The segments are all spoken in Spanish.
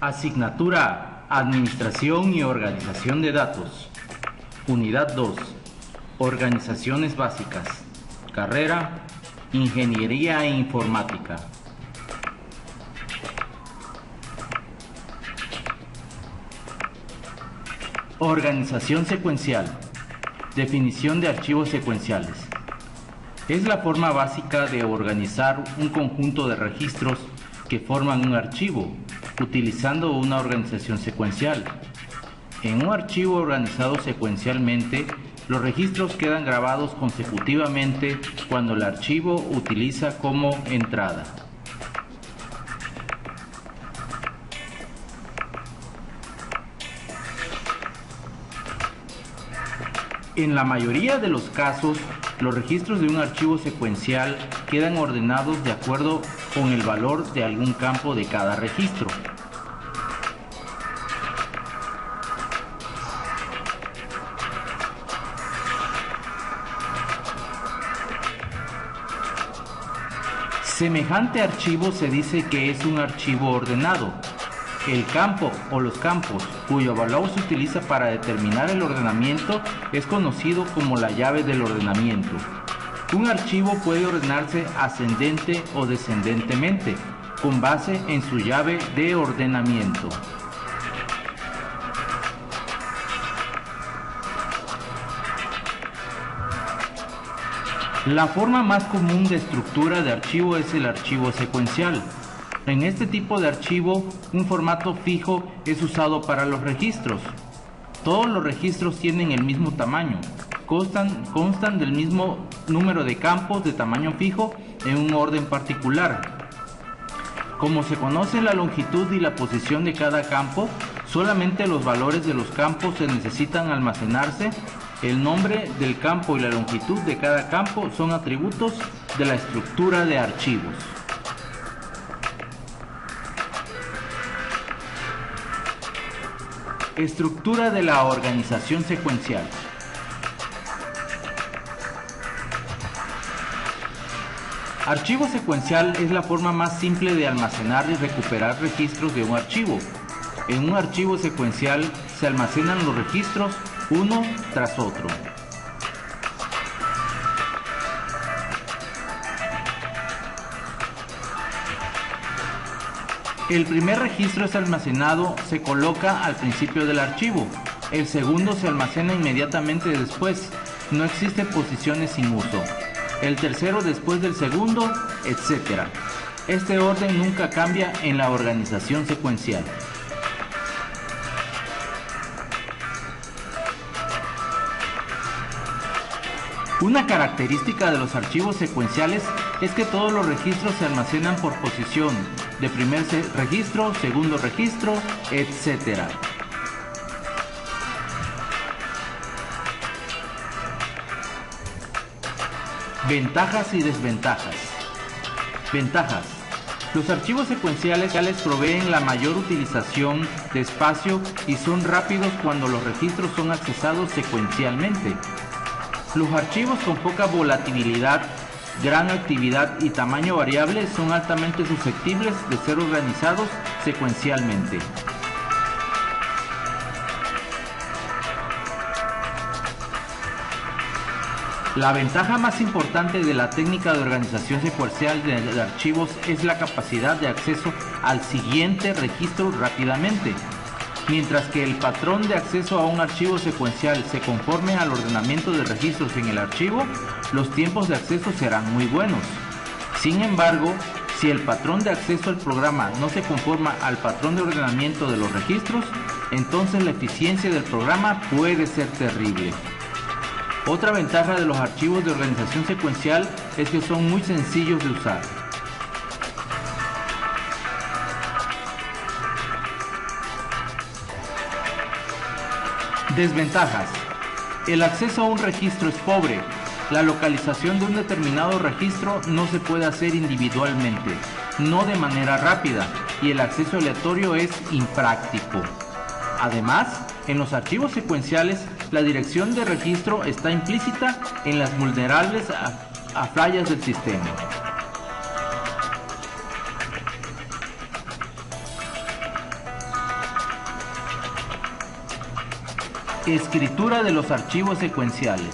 Asignatura A: Administración y Organización de Datos. Unidad 2. Organizaciones básicas. Carrera: Ingeniería e Informática. Organización secuencial. Definición de archivos secuenciales. Es la forma básica de organizar un conjunto de registros que forman un archivo, utilizando una organización secuencial. En un archivo organizado secuencialmente, los registros quedan grabados consecutivamente cuando el archivo utiliza como entrada. En la mayoría de los casos, los registros de un archivo secuencial quedan ordenados de acuerdo con el valor de algún campo de cada registro. Semejante archivo se dice que es un archivo ordenado. El campo o los campos cuyo valor se utiliza para determinar el ordenamiento es conocido como la llave del ordenamiento. Un archivo puede ordenarse ascendente o descendentemente, con base en su llave de ordenamiento. La forma más común de estructura de archivo es el archivo secuencial. En este tipo de archivo, un formato fijo es usado para los registros. Todos los registros tienen el mismo tamaño, constan del mismo número de campos de tamaño fijo en un orden particular. Como se conoce la longitud y la posición de cada campo, solamente los valores de los campos se necesitan almacenarse. El nombre del campo y la longitud de cada campo son atributos de la estructura de archivos. Estructura de la organización secuencial. Archivo secuencial es la forma más simple de almacenar y recuperar registros de un archivo. En un archivo secuencial se almacenan los registros uno tras otro. El primer registro es almacenado, se coloca al principio del archivo. El segundo se almacena inmediatamente después. No existen posiciones sin uso. El tercero después del segundo, etc. Este orden nunca cambia en la organización secuencial. Una característica de los archivos secuenciales es que todos los registros se almacenan por posición, de primer registro, segundo registro, etc. Ventajas y desventajas. Ventajas. Los archivos secuenciales proveen la mayor utilización de espacio y son rápidos cuando los registros son accesados secuencialmente. Los archivos con poca volatilidad, gran actividad y tamaño variable son altamente susceptibles de ser organizados secuencialmente. La ventaja más importante de la técnica de organización secuencial de archivos es la capacidad de acceso al siguiente registro rápidamente. Mientras que el patrón de acceso a un archivo secuencial se conforme al ordenamiento de registros en el archivo, los tiempos de acceso serán muy buenos. Sin embargo, si el patrón de acceso al programa no se conforma al patrón de ordenamiento de los registros, entonces la eficiencia del programa puede ser terrible. Otra ventaja de los archivos de organización secuencial es que son muy sencillos de usar. Desventajas. El acceso a un registro es pobre. La localización de un determinado registro no se puede hacer individualmente, no de manera rápida, y el acceso aleatorio es impráctico. Además, en los archivos secuenciales, la dirección de registro está implícita en las vulnerables a fallas del sistema. Escritura de los archivos secuenciales.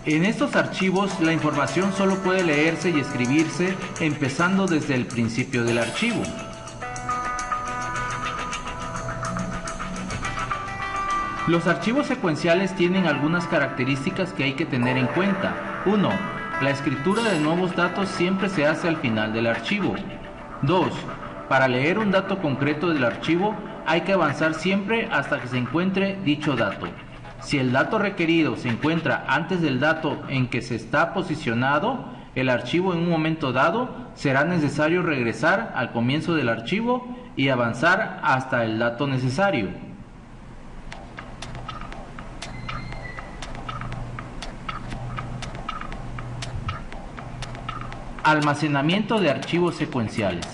En estos archivos la información solo puede leerse y escribirse empezando desde el principio del archivo. Los archivos secuenciales tienen algunas características que hay que tener en cuenta. 1. La escritura de nuevos datos siempre se hace al final del archivo. 2. Para leer un dato concreto del archivo hay que avanzar siempre hasta que se encuentre dicho dato. Si el dato requerido se encuentra antes del dato en que se está posicionado el archivo en un momento dado, será necesario regresar al comienzo del archivo y avanzar hasta el dato necesario. Almacenamiento de archivos secuenciales.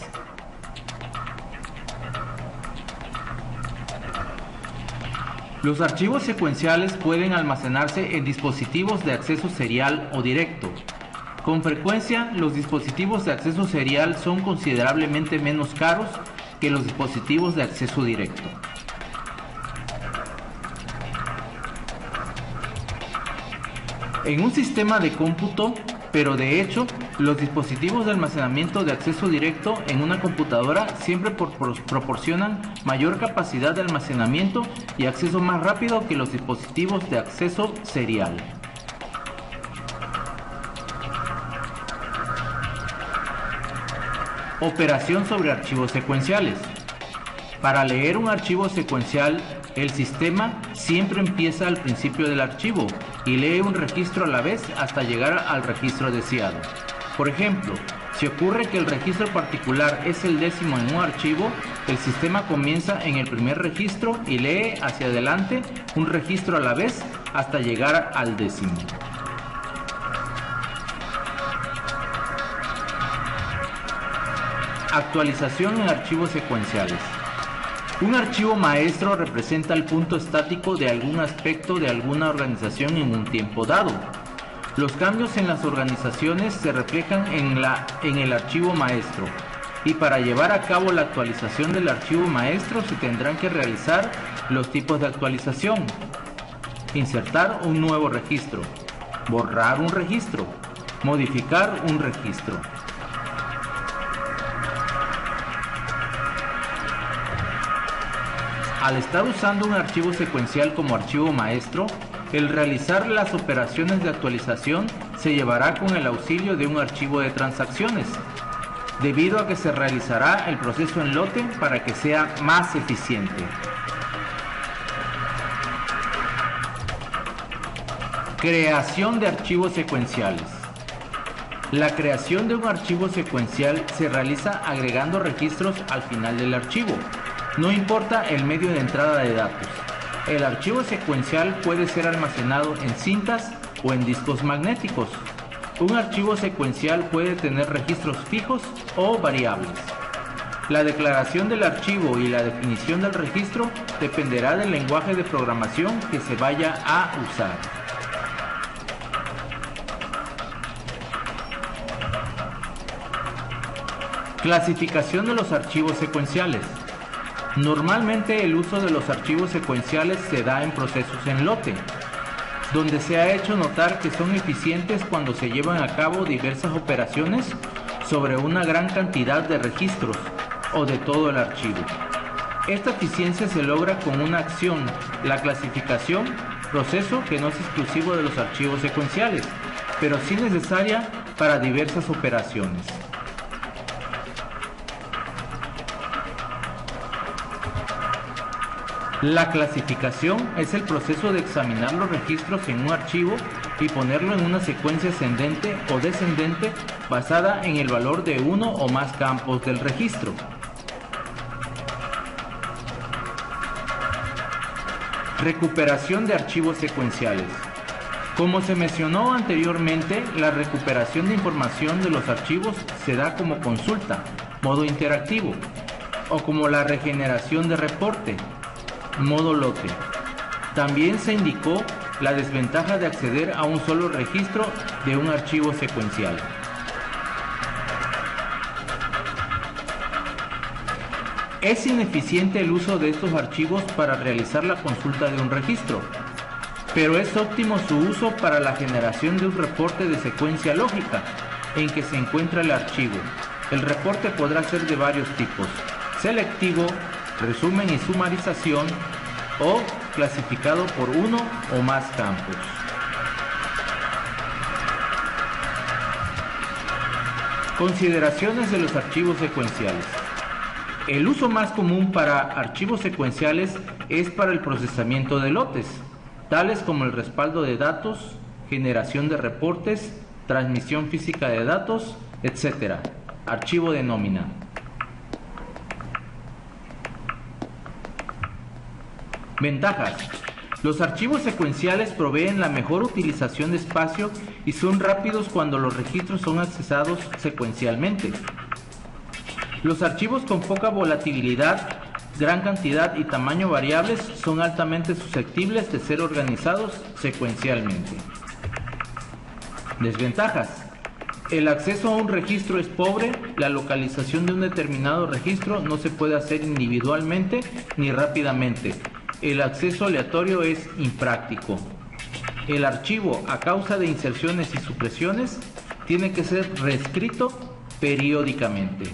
Los archivos secuenciales pueden almacenarse en dispositivos de acceso serial o directo. Con frecuencia, los dispositivos de acceso serial son considerablemente menos caros que los dispositivos de acceso directo. En un sistema de cómputo, pero de hecho, los dispositivos de almacenamiento de acceso directo en una computadora siempre proporcionan mayor capacidad de almacenamiento y acceso más rápido que los dispositivos de acceso serial. Operación sobre archivos secuenciales. Para leer un archivo secuencial, el sistema siempre empieza al principio del archivo y lee un registro a la vez hasta llegar al registro deseado. Por ejemplo, si ocurre que el registro particular es el décimo en un archivo, el sistema comienza en el primer registro y lee hacia adelante un registro a la vez hasta llegar al décimo. Actualización en archivos secuenciales. Un archivo maestro representa el punto estático de algún aspecto de alguna organización en un tiempo dado. Los cambios en las organizaciones se reflejan en el archivo maestro, y para llevar a cabo la actualización del archivo maestro se tendrán que realizar los tipos de actualización: insertar un nuevo registro, borrar un registro, modificar un registro. Al estar usando un archivo secuencial como archivo maestro, el realizar las operaciones de actualización se llevará con el auxilio de un archivo de transacciones, debido a que se realizará el proceso en lote para que sea más eficiente. Creación de archivos secuenciales. La creación de un archivo secuencial se realiza agregando registros al final del archivo. No importa el medio de entrada de datos. El archivo secuencial puede ser almacenado en cintas o en discos magnéticos. Un archivo secuencial puede tener registros fijos o variables. La declaración del archivo y la definición del registro dependerá del lenguaje de programación que se vaya a usar. Clasificación de los archivos secuenciales. Normalmente el uso de los archivos secuenciales se da en procesos en lote, donde se ha hecho notar que son eficientes cuando se llevan a cabo diversas operaciones sobre una gran cantidad de registros o de todo el archivo. Esta eficiencia se logra con una acción, la clasificación, proceso que no es exclusivo de los archivos secuenciales, pero sí necesaria para diversas operaciones. La clasificación es el proceso de examinar los registros en un archivo y ponerlo en una secuencia ascendente o descendente basada en el valor de uno o más campos del registro. Recuperación de archivos secuenciales. Como se mencionó anteriormente, la recuperación de información de los archivos se da como consulta, modo interactivo, o como la regeneración de reporte, modo lote. También se indicó la desventaja de acceder a un solo registro de un archivo secuencial. Es ineficiente el uso de estos archivos para realizar la consulta de un registro, pero es óptimo su uso para la generación de un reporte de secuencia lógica en que se encuentra el archivo. El reporte podrá ser de varios tipos: selectivo, resumen y sumarización, o clasificado por uno o más campos. Consideraciones de los archivos secuenciales. El uso más común para archivos secuenciales es para el procesamiento de lotes, tales como el respaldo de datos, generación de reportes, transmisión física de datos, etc. Archivo de nómina. Ventajas. Los archivos secuenciales proveen la mejor utilización de espacio y son rápidos cuando los registros son accesados secuencialmente. Los archivos con poca volatilidad, gran cantidad y tamaño variables son altamente susceptibles de ser organizados secuencialmente. Desventajas. El acceso a un registro es pobre, la localización de un determinado registro no se puede hacer individualmente ni rápidamente. El acceso aleatorio es impráctico. El archivo, a causa de inserciones y supresiones, tiene que ser reescrito periódicamente.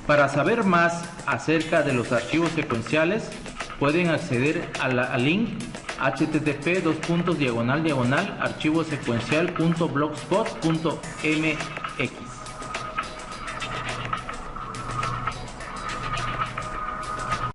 Para saber más acerca de los archivos secuenciales, pueden acceder al link http://archivosecuencial.blogspot.mx.